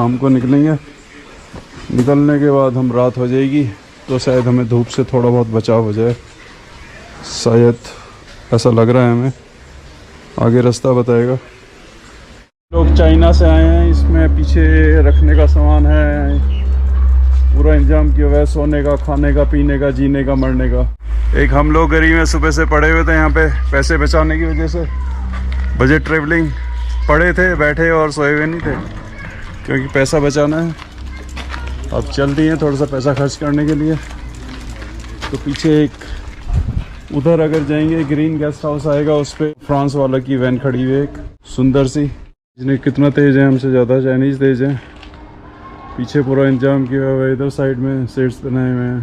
शाम को निकलेंगे, निकलने के बाद हम रात हो जाएगी तो शायद हमें धूप से थोड़ा बहुत बचाव हो जाए, शायद ऐसा लग रहा है हमें। आगे रास्ता बताएगा। लोग चाइना से आए हैं, इसमें पीछे रखने का सामान है, पूरा इंतजाम किया हुआ है, सोने का, खाने का, पीने का, जीने का, मरने का। एक हम लोग गरीब में सुबह से पड़े हुए थे यहाँ पे पैसे बचाने की वजह से, बजट ट्रेवलिंग, पड़े थे, बैठे और सोए हुए नहीं थे क्योंकि पैसा बचाना है। अब चल रही है थोड़ा सा पैसा खर्च करने के लिए। तो पीछे एक उधर अगर जाएंगे ग्रीन गेस्ट हाउस आएगा, उस पर फ्रांस वाला की वैन खड़ी हुई है एक सुंदर सी, जिन्हें कितना तेज़ है हमसे ज़्यादा, चाइनीज़ तेज़ है। पीछे पूरा इंतजाम किया हुआ है, इधर साइड में सीट्स बनाए हुए हैं।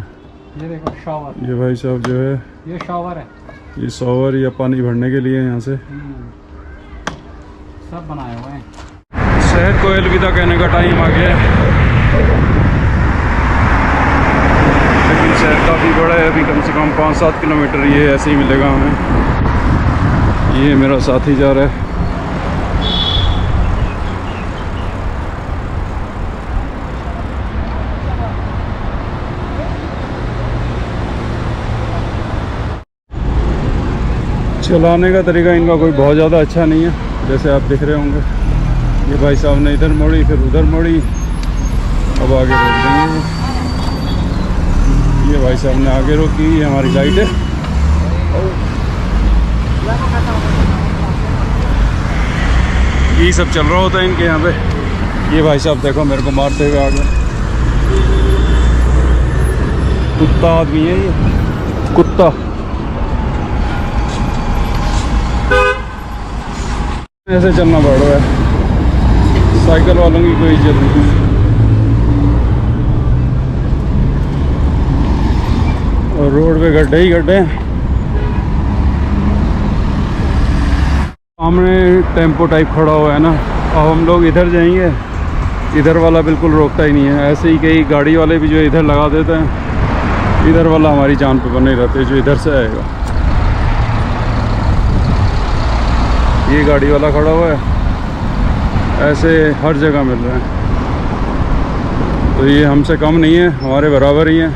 ये देखो शावर, ये भाई साहब जो है ये शावर है, ये शॉवर या पानी भरने के लिए यहाँ से सब बनाए हुए हैं। शहर को अलविदा कहने का टाइम आ गया है, लेकिन शहर काफ़ी बड़ा है, अभी कम से कम 5-7 किलोमीटर ये ऐसे ही मिलेगा हमें। ये मेरा साथी जा रहा है। चलाने का तरीका इनका कोई बहुत ज़्यादा अच्छा नहीं है, जैसे आप देख रहे होंगे। ये भाई साहब ने इधर मोड़ी, फिर उधर मोड़ी, अब आगे रोक देंगे। ये भाई साहब ने आगे रोकी, ये हमारी लाइट है। यही सब चल रहा होता है इनके यहाँ पे। ये भाई साहब देखो मेरे को मारते हुए आ गए। कुत्ता आदमी है ये, कुत्ता। ऐसे चलना पड़ रहा है, साइकिल वालों की कोई इज्जत नहीं। और रोड पे गड्ढे ही गड्ढे हैं। सामने टेम्पो टाइप खड़ा हुआ है ना, अब हम लोग इधर जाएंगे, इधर वाला बिल्कुल रोकता ही नहीं है। ऐसे ही कई गाड़ी वाले भी जो इधर लगा देते हैं, इधर वाला हमारी जान पे बने रहते जो इधर से आएगा। ये गाड़ी वाला खड़ा हुआ है, ऐसे हर जगह मिल रहे हैं। तो ये हमसे कम नहीं है, हमारे बराबर ही है,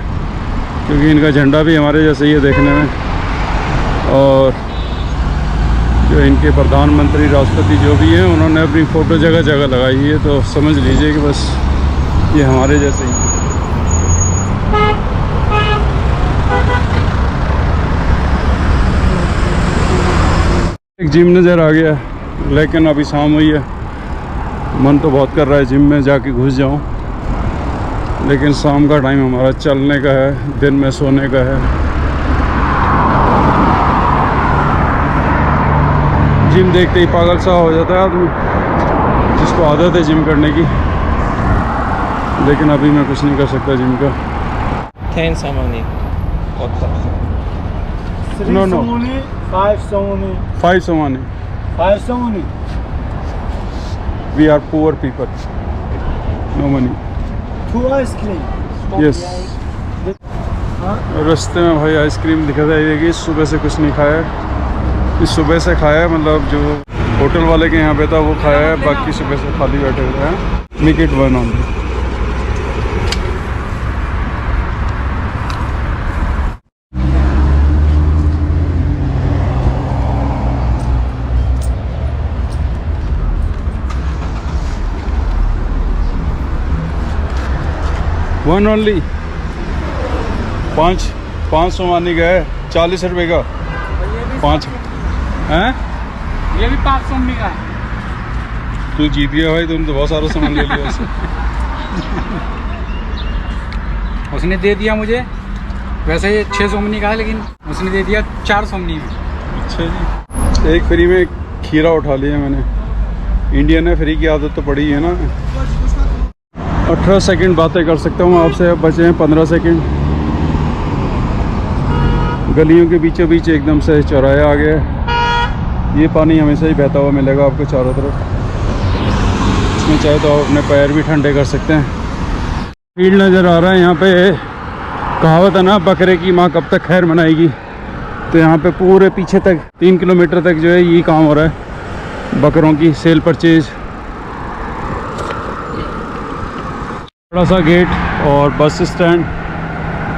क्योंकि इनका झंडा भी हमारे जैसे ही है देखने में। और जो इनके प्रधानमंत्री, राष्ट्रपति जो भी हैं, उन्होंने अपनी फ़ोटो जगह जगह लगाई है, तो समझ लीजिए कि बस ये हमारे जैसे ही। एक जिम नज़र आ गया, लेकिन अभी शाम हुई है, मन तो बहुत कर रहा है जिम में जाके घुस जाऊं, लेकिन शाम का टाइम हमारा चलने का है, दिन में सोने का है। जिम देखते ही पागल सा हो जाता है आदमी, जिसको आदत है जिम करने की। लेकिन अभी मैं कुछ नहीं कर सकता जिम का। 10 samani. No, no. 5 somoni, 5 somani. 5 somoni. We are poor people. No money. 2 ice cream. Yes. रास्ते में भाई आइसक्रीम दिखा था, ये सुबह से कुछ नहीं खाया है। इस सुबह से खाया है, मतलब जो होटल वाले के यहाँ पे था वो खाया है, बाकी सुबह से खाली बैठे हुए हैं। Make it 1 only. One only. 5 Somani का है, 40 रुपये का 5 हैं। ये भी 5 somni का है। तू जीत गया भाई, तुमने तो बहुत सारा सामान ले लिया उससे। उसने दे दिया मुझे, वैसे ये 6 somni का है, लेकिन उसने दे दिया 4 somni में। अच्छा जी, एक फ्री में खीरा उठा लिया मैंने। इंडियन है, फ्री की आदत तो पड़ी है ना। 18 सेकंड बातें कर सकता हूँ आपसे, अब बचे हैं 15 सेकंड। गलियों के बीचों बीच एकदम से चौराहा आ गया है। ये पानी हमेशा ही बहता हुआ मिलेगा आपको चारों तरफ। इसमें चाहे तो आप अपने पैर भी ठंडे कर सकते हैं। फील्ड नज़र आ रहा है यहाँ पे। कहावत है ना, बकरे की माँ कब तक खैर मनाएगी। तो यहाँ पे पूरे पीछे तक 3 किलोमीटर तक जो है ये काम हो रहा है, बकरों की सेल परचेज। बड़ा सा गेट और बस स्टैंड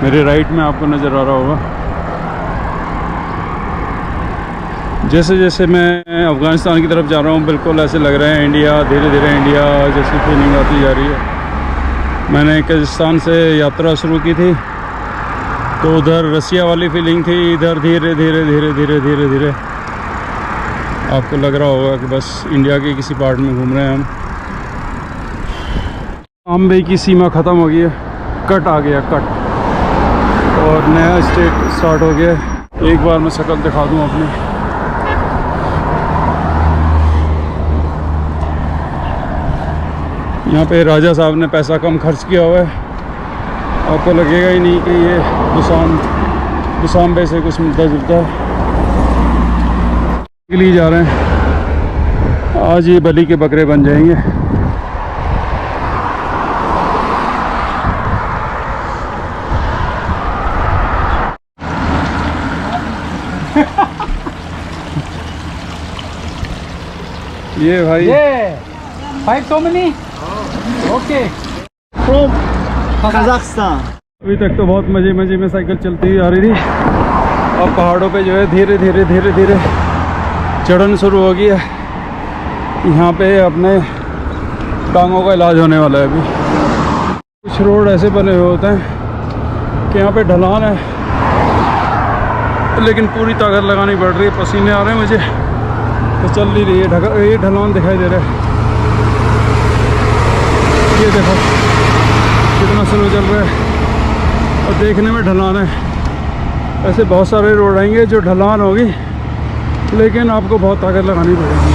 मेरे राइट में आपको नज़र आ रहा होगा। जैसे जैसे मैं अफ़गानिस्तान की तरफ जा रहा हूँ बिल्कुल ऐसे लग रहा है इंडिया, धीरे धीरे इंडिया जैसी फीलिंग आती जा रही है। मैंने कजाकिस्तान से यात्रा शुरू की थी तो उधर रसिया वाली फीलिंग थी, इधर धीरे धीरे धीरे धीरे धीरे धीरे आपको लग रहा होगा कि बस इंडिया के किसी पार्ट में घूम रहे हैं हम। आम्बे की सीमा ख़त्म हो गई है, कट आ गया कट, और नया स्टेट स्टार्ट हो गया। एक बार मैं शक्ल दिखा दूँ अपनी। यहाँ पे राजा साहब ने पैसा कम खर्च किया हुआ है, आपको लगेगा ही नहीं कि ये दुसांबे से कुछ मिलता जुलता है। के लिए जा रहे हैं, आज ये बलि के बकरे बन जाएंगे। ये भाई ये 5 so many? Okay. From Kazakhstan. अभी तक तो बहुत मज़े मज़े में साइकिल चलती हुई आ रही थी, अब पहाड़ों पे जो है धीरे धीरे धीरे धीरे चढ़न शुरू हो गई है। यहाँ पे अपने टांगों का इलाज होने वाला है। अभी कुछ रोड ऐसे बने हुए होते हैं कि यहाँ पे ढलान है, लेकिन पूरी ताकत लगानी पड़ रही है, पसीने आ रहे हैं मुझे तो चल नहीं रही है। ये ढलान दिखाई दे रहा है, ये देखो कितना स्लो चल रहा है और देखने में ढलान है। ऐसे बहुत सारे रोड आएंगे जो ढलान होगी लेकिन आपको बहुत ताकत लगानी पड़ेगी।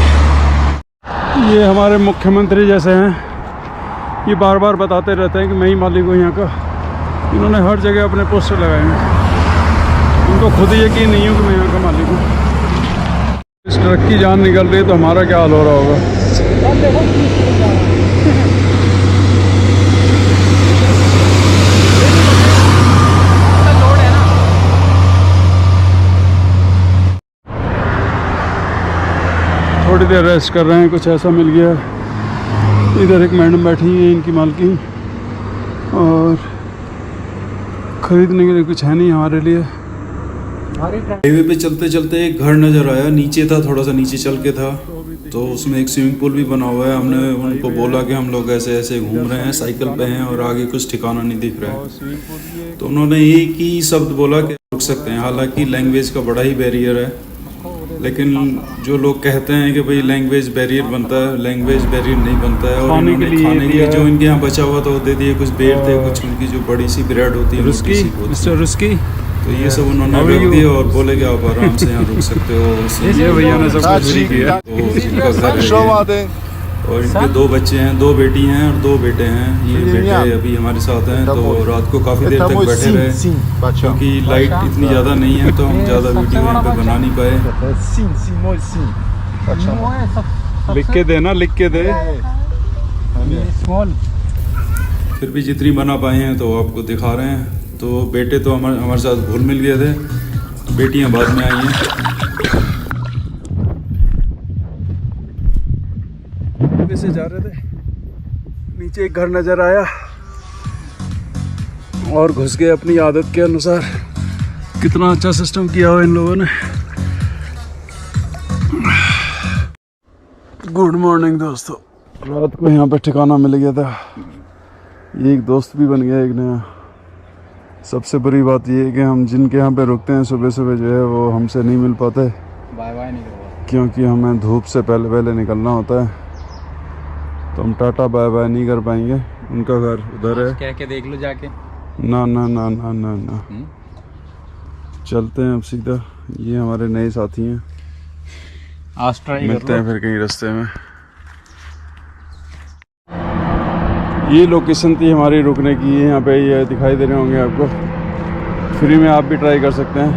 ये हमारे मुख्यमंत्री जैसे हैं, ये बार बार बताते रहते हैं कि मैं ही मालिक हूँ यहाँ का। इन्होंने हर जगह अपने पोस्टर लगाए हैं, उनको खुद यकीन नहीं हो कि मैं यहाँ का मालिक हूँ। इस ट्रक की जान निकल रही है तो हमारा क्या हाल हो रहा होगा। थोड़ी देर रेस्ट कर रहे हैं, कुछ ऐसा मिल गया। इधर एक मैडम बैठी है इनकी मालकिन, और खरीदने के लिए कुछ है नहीं हमारे लिए। हाईवे पे चलते चलते एक घर नज़र आया, नीचे था, थोड़ा सा नीचे चल के था, तो उसमें एक स्विमिंग पूल भी बना हुआ है। हमने उनको बोला कि हम लोग ऐसे ऐसे घूम रहे हैं, साइकिल पे हैं और आगे कुछ ठिकाना नहीं दिख रहा है, तो उन्होंने एक ही शब्द बोला कि रुक सकते हैं। हालांकि लैंग्वेज का बड़ा ही बैरियर है, लेकिन जो लोग कहते हैं कि भाई लैंग्वेज बैरियर बनता है, लैंग्वेज बैरियर नहीं बनता है। और खाने के लिए जो इनके यहाँ बचा हुआ था वो दे दिए, कुछ बेर थे, कुछ उनकी जो बड़ी सी ब्रेड होती है रुस्की, तो ये सब उन्होंने रख दिए और बोले कि आप आराम से यहाँ रुक सकते हो। ये भैया ने सब कुछ फ्री किया। तो इनका घर है ये। और इनके 2 बच्चे हैं, 2 बेटी हैं और 2 बेटे हैं। ये बेटे अभी हमारे साथ हैं, तो रात को काफ़ी देर तक बैठे रहे क्योंकि लाइट इतनी ज़्यादा नहीं है, तो हम ज़्यादा वीडियो यहाँ पे बना नहीं पाए। लिख के देना, लिख के दे। स्मॉल। फिर भी जितनी बना पाए हैं तो आपको दिखा रहे हैं। तो बेटे तो हमारे साथ घुल मिल गए थे, बेटियां बाद में आई हैं। से जा रहे थे, नीचे एक घर नजर आया और घुस गए अपनी आदत के अनुसार। कितना अच्छा सिस्टम किया हुआ इन लोगों ने। गुड मॉर्निंग दोस्तों। रात को यहाँ पे ठिकाना मिल गया था, एक दोस्त भी बन गया एक नया। सबसे बड़ी बात ये है कि हम जिनके यहाँ पे रुकते हैं सुबह सुबह जो है वो हमसे नहीं मिल पाते, बाय बाय नहीं करूँगा क्योंकि हमें धूप से पहले पहले निकलना होता है, तो हम टाटा बाय बाय नहीं कर पाएंगे। उनका घर उधर है, कह के देख लो जाके। ना ना ना ना ना ना चलते हैं अब सीधा। ये हमारे नए साथी हैं, आज ट्राई मिलते हैं फिर कहीं रास्ते में। ये लोकेशन थी हमारी रुकने की, यहाँ पे ये दिखाई दे रहे होंगे आपको। फ्री में आप भी ट्राई कर सकते हैं।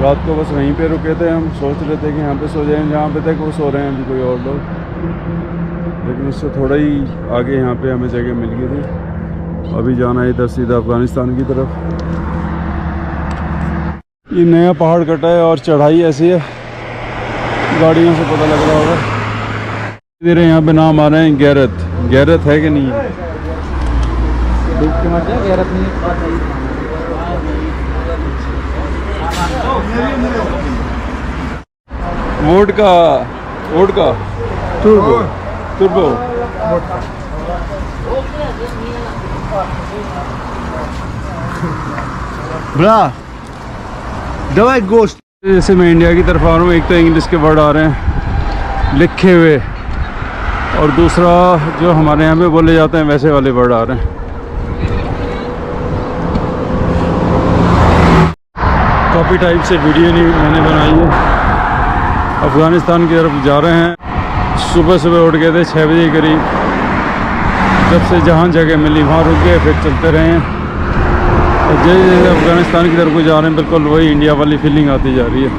रात को बस वहीं पे रुके थे, हम सोच रहे थे कि यहाँ पे सो जाएं, जहाँ पे तक वो सो रहे हैं अभी कोई और लोग, लेकिन उससे थोड़ा ही आगे यहाँ पे हमें जगह मिल गई थी। अभी जाना है इधर सीधा अफ़गानिस्तान की तरफ। ये नया पहाड़ कटा है और चढ़ाई ऐसी है, गाड़ियों से पता लग रहा होगा। धीरे यहाँ पे नाम आ रहे हैं गैरत। गैरत है कि नहीं है? डूब के मर जाए गैरत नहीं। Vodka turbo Bra, давай гость. जैसे मैं इंडिया की तरफ आ रहा हूँ, एक तो इंग्लिश के वर्ड आ रहे हैं लिखे हुए, और दूसरा जो हमारे यहाँ पे बोले जाते हैं वैसे वाले वर्ड आ रहे हैं। कॉपी टाइप से वीडियो नहीं मैंने बनाई है। अफ़गानिस्तान की तरफ जा रहे हैं। सुबह सुबह उठ गए थे 6 बजे करीब, जब से जहाँ जगह मिली वहाँ रुक गए, फिर चलते रहे हैं। और जैसे जैसे अफ़गानिस्तान की तरफ को जा रहे हैं, बिल्कुल वही इंडिया वाली फीलिंग आती जा रही है।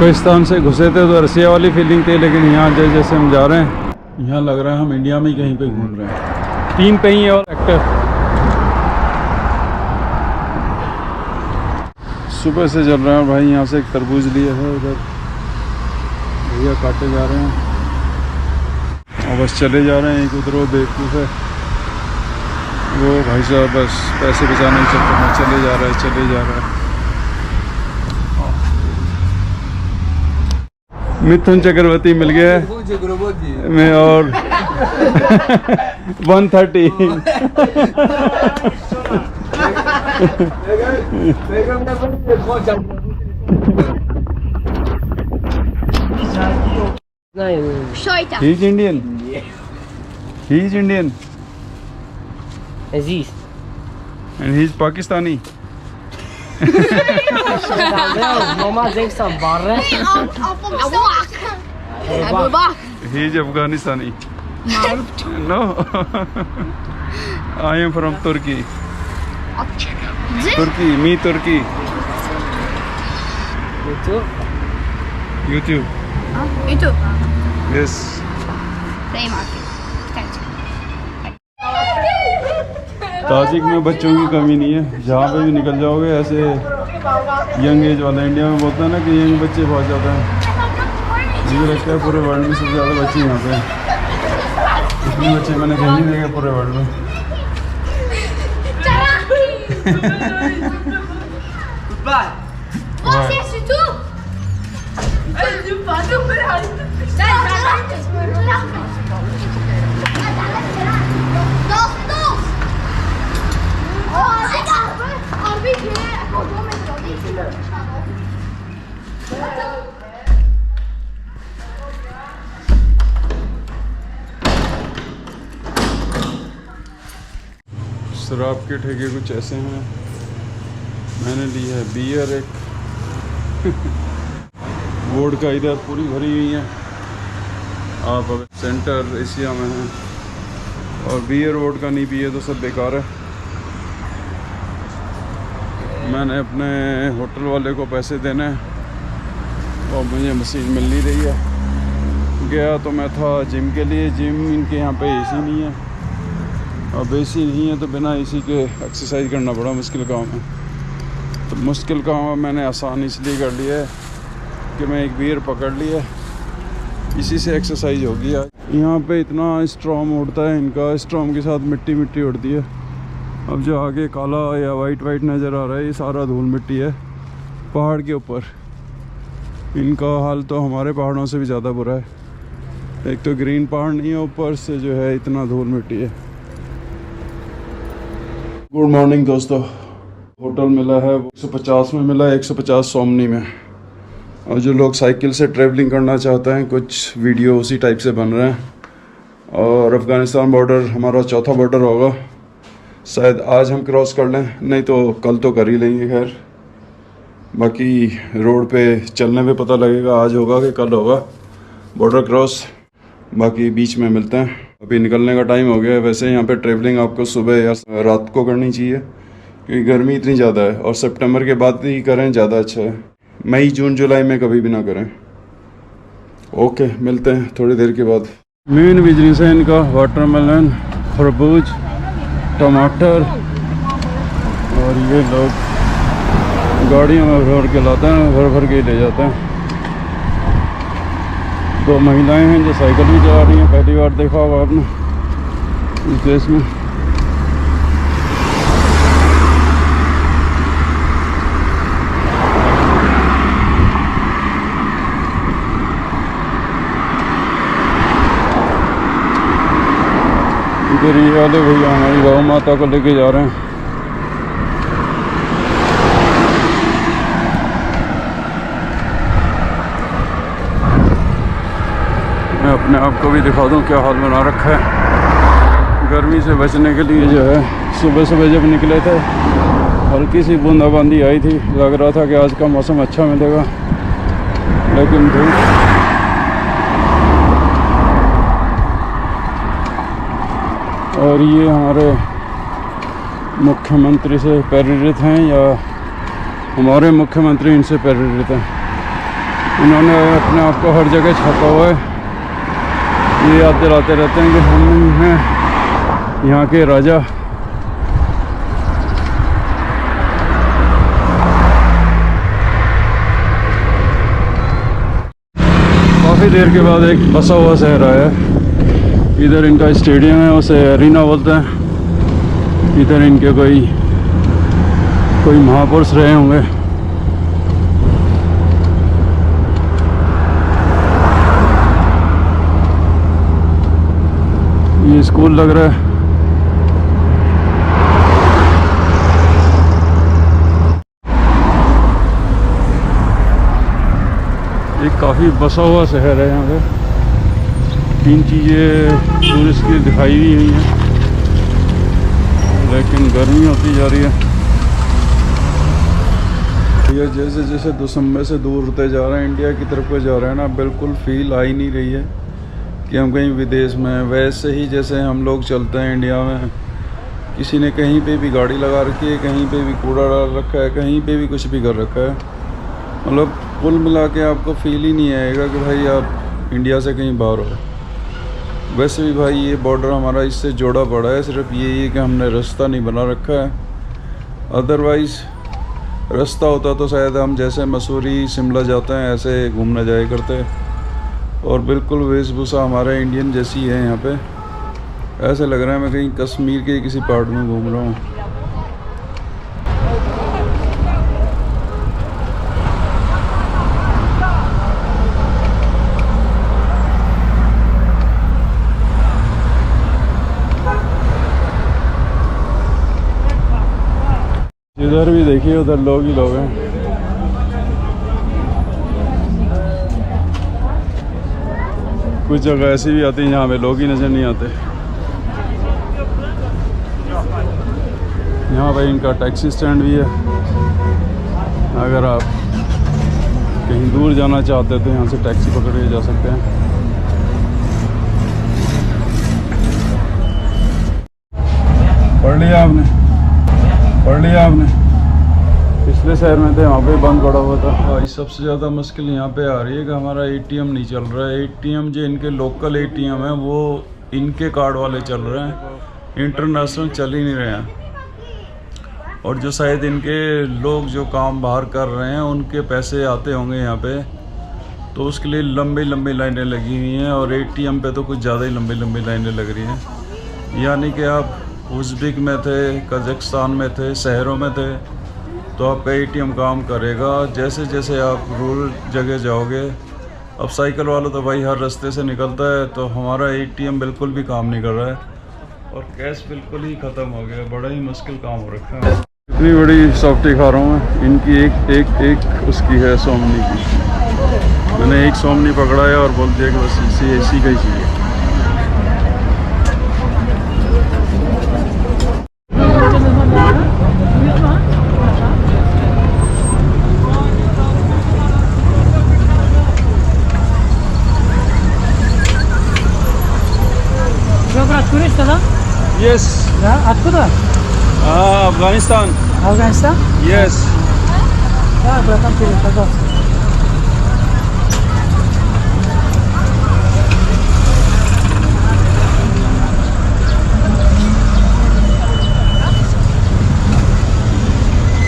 पाकिस्तान से घुसे थे तो रसिया वाली फीलिंग थी, लेकिन यहाँ जैसे जैसे हम जा रहे हैं, यहाँ लग रहा है हम इंडिया में ही कहीं पे घूम रहे हैं। 3 पे ही है और एक्टर। सुबह से चल रहे हैं भाई। यहाँ से एक तरबूज लिया है, उधर भैया काटे जा रहे हैं और बस चले जा रहे हैं। एक उधर वो बेवकूफ़ है, वो भाई साहब बस पैसे बचाने के चक्कर में चले जा रहा है। मिथुन चक्रवर्ती मिल गया है मैं, और 130 He's Indian. He's Indian. Aziz. And he's Pakistani. Mama denk staan barren. He's Afghanistani. No. I am from Turkey. Me Turkey. YouTube. YouTube. Yes. Same market. Tajik में बच्चों की कमी नहीं है, जहाँ पे भी निकल जाओगे ऐसे यंग एज वाला। इंडिया में बोलते हैं ना कि यंग बच्चे बहुत ज़्यादा हैं, मुझे लगता है पूरे वर्ल्ड में सबसे ज़्यादा बच्चे यहाँ पे हैं। इतने बच्चे मैंने कहीं नहीं देखे पूरे वर्ल्ड में। शराब के ठेके कुछ ऐसे हैं। मैंने ली है बियर एक, वोडका इधर पूरी भरी हुई है। आप अगर सेंटर एशिया में हैं और बियर वोडका नहीं पिए तो सब बेकार है। मैंने अपने होटल वाले को पैसे देने और मुझे मशीन मिल नहीं रही है। गया तो मैं था जिम के लिए, जिम इनके यहाँ पे एसी नहीं है। अब एसी नहीं है तो बिना एसी के एक्सरसाइज करना बड़ा मुश्किल काम है। तो मुश्किल काम मैंने आसान इसलिए कर लिया है कि मैं एक बियर पकड़ लिया, इसी से एक्सरसाइज होगी। यहाँ पे इतना स्ट्रॉम उड़ता है इनका, स्ट्रॉम के साथ मिट्टी मिट्टी उड़ती है। अब जो आगे काला या वाइट नज़र आ रहा है, ये सारा धूल मिट्टी है पहाड़ के ऊपर। इनका हाल तो हमारे पहाड़ों से भी ज़्यादा बुरा है। एक तो ग्रीन पहाड़ नहीं है, ऊपर से जो है इतना धूल मिट्टी है। गुड मॉर्निंग दोस्तों। होटल मिला है 150 में मिला है, 150 सोमनी में। और जो लोग साइकिल से ट्रैवलिंग करना चाहते हैं, कुछ वीडियो उसी टाइप से बन रहे हैं। और अफ़गानिस्तान बॉर्डर हमारा चौथा बॉर्डर होगा, शायद आज हम क्रॉस कर लें, नहीं तो कल तो कर ही लेंगे। खैर बाकी रोड पे चलने पे पता लगेगा आज होगा कि कल होगा बॉर्डर क्रॉस। बाकी बीच में मिलते हैं। अभी निकलने का टाइम हो गया है। वैसे यहाँ पे ट्रैवलिंग आपको सुबह या रात को करनी चाहिए क्योंकि गर्मी इतनी ज़्यादा है, और सितंबर के बाद ही करें ज़्यादा अच्छा है। मई जून जुलाई में कभी भी ना करें। ओके, मिलते हैं थोड़ी देर के बाद। मेन बिजनेस है इनका वाटरमेलन, खरबूज, टमाटर, और ये लोग गाड़ियों में भर के लाते हैं, भर के ले जाते हैं। 2 महिलाएं हैं जो साइकिल भी चला रही हैं, पहली बार देखा होगा आपने। इस देश में। इधर ये वाले भैया हमारी गौ माता को लेके जा रहे हैं। मैं अपने आप को भी दिखा दूं क्या हाल बना रखा है। गर्मी से बचने के लिए जो है सुबह सुबह जब निकले थे हल्की सी बूंदाबांदी आई थी, लग रहा था कि आज का मौसम अच्छा मिलेगा, लेकिन धूप और ये हमारे मुख्यमंत्री से प्रेरित हैं या हमारे मुख्यमंत्री इनसे प्रेरित हैं। इन्होंने अपने आप को हर जगह छापा हुआ है, ये याद दिलाते रहते हैं कि हम हैं यहाँ के राजा। काफ़ी देर के बाद एक बसा हुआ शहर आया है। इधर इनका स्टेडियम है, उसे एरिना बोलते हैं। इधर इनके कोई महापुरुष रहे होंगे। ये स्कूल लग रहा है। ये काफ़ी बसा हुआ शहर है। यहाँ पे 3 चीज़ें टूरिस्ट की दिखाई भी हुई हैं, लेकिन गर्मी होती जा रही है। ये जैसे जैसे दिसंबर से दूर होते जा रहे हैं, इंडिया की तरफ को जा रहे हैं ना, बिल्कुल फील आ ही नहीं रही है कि हम कहीं विदेश में हैं। वैसे ही जैसे हम लोग चलते हैं इंडिया में, किसी ने कहीं पे भी गाड़ी लगा रखी है, कहीं पे भी कूड़ा डाल रखा है, कहीं पे भी कुछ भी कर रखा है। मतलब कुल मिला के आपको फील ही नहीं आएगा कि भाई आप इंडिया से कहीं बाहर हो। वैसे भी भाई ये बॉर्डर हमारा इससे जोड़ा पड़ा है, सिर्फ ये कि हमने रास्ता नहीं बना रखा है। अदरवाइज़ रास्ता होता तो शायद हम जैसे मसूरी शिमला जाते हैं ऐसे घूमने जाया करते। और बिल्कुल वेशभूषा हमारे इंडियन जैसी है। यहाँ पे ऐसे लग रहा है मैं कहीं कश्मीर के किसी पार्ट में घूम रहा हूँ। इधर भी देखिए, उधर लोग ही लोग हैं। कुछ जगह ऐसी भी आती है जहाँ पे लोग ही नज़र नहीं आते। यहाँ पे इनका टैक्सी स्टैंड भी है। अगर आप कहीं दूर जाना चाहते हैं तो यहाँ से टैक्सी पकड़ के जा सकते हैं। पढ़ लिया आपने? पिछले शहर में थे, वहाँ पे बंद पड़ा हुआ था। भाई सबसे ज़्यादा मुश्किल यहाँ पे आ रही है कि हमारा एटीएम नहीं चल रहा है। एटीएम जो इनके लोकल एटीएम है वो इनके कार्ड वाले चल रहे हैं, इंटरनेशनल चल ही नहीं रहे हैं। और जो शायद इनके लोग जो काम बाहर कर रहे हैं उनके पैसे आते होंगे यहाँ पे, तो उसके लिए लंबी लंबी लाइनें लगी हुई हैं। और एटीएम पे तो कुछ ज़्यादा ही लंबी लंबी लाइनें लग रही हैं। यानी कि आप उज़्बेक में थे, कज़ाकिस्तान में थे, शहरों में थे, तो आपका एटीएम काम करेगा। जैसे जैसे आप रूरल जगह जाओगे, अब साइकिल वाला तो भाई हर रास्ते से निकलता है, तो हमारा एटीएम बिल्कुल भी काम नहीं कर रहा है और कैश बिल्कुल ही ख़त्म हो गया। बड़ा ही मुश्किल काम हो रखा है। इतनी बड़ी सॉफ्टी खा रहा हूँ मैं। इनकी एक उसकी है सोमनी की। मैंने एक सोमनी पकड़ा है और बोल दिया कि बस इसी का ही चाहिए। Yes. Откуда? Afghanistan. Афганистан? Yes. Да, братан, привет, пожалуйста.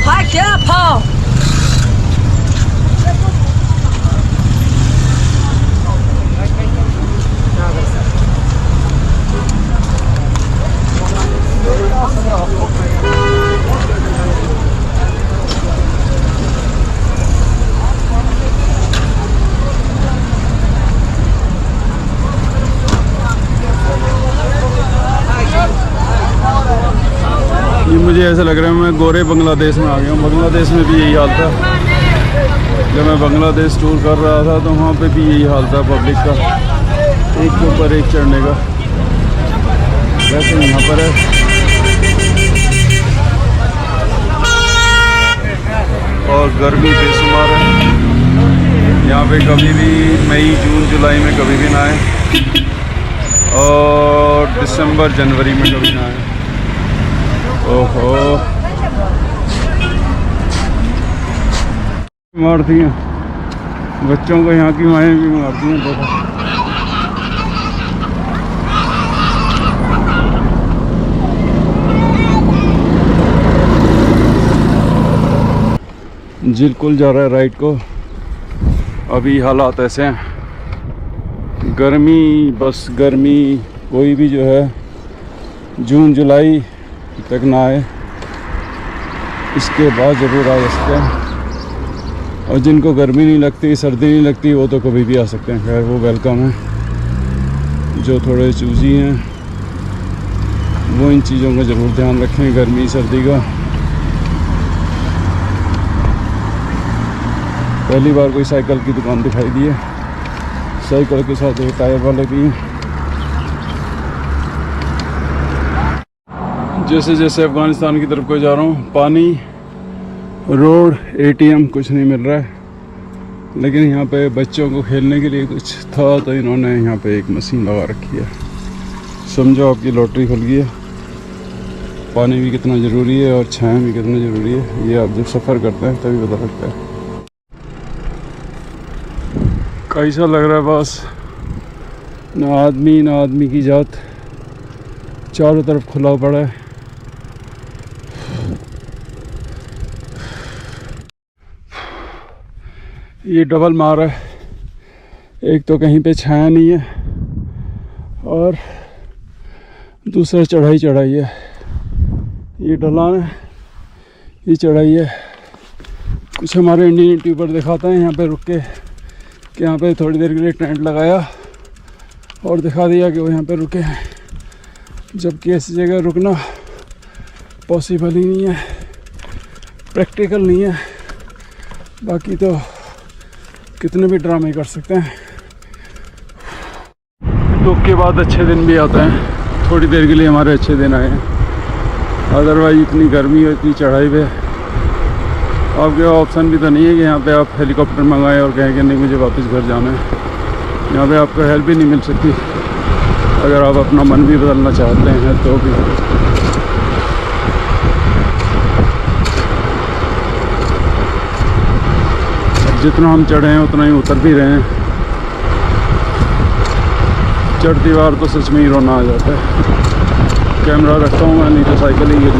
Hi, क्या Paul? मुझे ऐसा लग रहा है मैं गोरे बांग्लादेश में आ गया हूँ। बांग्लादेश में भी यही हाल था। जब मैं बांग्लादेश टूर कर रहा था तो वहाँ पे भी यही हाल था पब्लिक का, एक के ऊपर एक चढ़ने का। वैसे यहाँ पर है। और गर्मी बेशुमार है यहाँ पे। कभी भी मई जून जुलाई में कभी भी ना आए, और दिसंबर जनवरी में कभी ना आए। ओहो, मारती हैं बच्चों को, यहाँ की माएँ भी मारती हैं। देखो जिलकुल जा रहा है राइड को। अभी हालात ऐसे हैं, गर्मी, बस गर्मी। कोई भी जो है जून जुलाई तक ना आए, इसके बाद ज़रूर आ सकते हैं। और जिनको गर्मी नहीं लगती, सर्दी नहीं लगती, वो तो कभी भी आ सकते हैं। खैर वो वेलकम है। जो थोड़े चूजी हैं वो इन चीज़ों का ज़रूर ध्यान रखें, गर्मी सर्दी का। पहली बार कोई साइकिल की दुकान दिखाई दी है। साइकिल के साथ एक टायर वाले भी हैं। जैसे जैसे अफ़गानिस्तान की तरफ को जा रहा हूँ, पानी, रोड, एटीएम कुछ नहीं मिल रहा है। लेकिन यहाँ पे बच्चों को खेलने के लिए कुछ था, तो इन्होंने यहाँ पे एक मशीन लगा रखी है। समझो आपकी लॉटरी खुल गई है। पानी भी कितना ज़रूरी है और छाया भी कितना ज़रूरी है, ये आप जब सफ़र करते हैं तभी पता लगता है। कैसा लग रहा है बस, ना आदमी की जात, चारों तरफ खुला पड़ा है। ये डबल मार है, एक तो कहीं पे छाया नहीं है और दूसरा चढ़ाई है। ये ढलान है, ये चढ़ाई है। कुछ हमारे इंडियन यूट्यूबर दिखाते हैं यहाँ पे रुक के कि यहाँ पे थोड़ी देर के लिए टेंट लगाया और दिखा दिया कि वो यहाँ पे रुके हैं, जबकि ऐसी जगह रुकना पॉसिबल ही नहीं है, प्रैक्टिकल नहीं है। बाकी तो कितने भी ड्रामे कर सकते हैं। दुख के बाद अच्छे दिन भी आते हैं। थोड़ी देर के लिए हमारे अच्छे दिन आए हैं, अदरवाइज इतनी गर्मी और इतनी चढ़ाई पे आपके ऑप्शन भी तो नहीं है कि यहाँ पे आप हेलीकॉप्टर मंगाएं और कहें कि नहीं मुझे वापस घर जाना है। यहाँ पे आपको हेल्प भी नहीं मिल सकती, अगर आप अपना मन भी बदलना चाहते हैं तो भी। जितना हम चढ़े हैं उतना ही उतर भी रहे हैं। चढ़ती बार तो सच में ही रोना आ जाता है। कैमरा रखता हूँ मैं, नहीं तो साइकिल ही गिर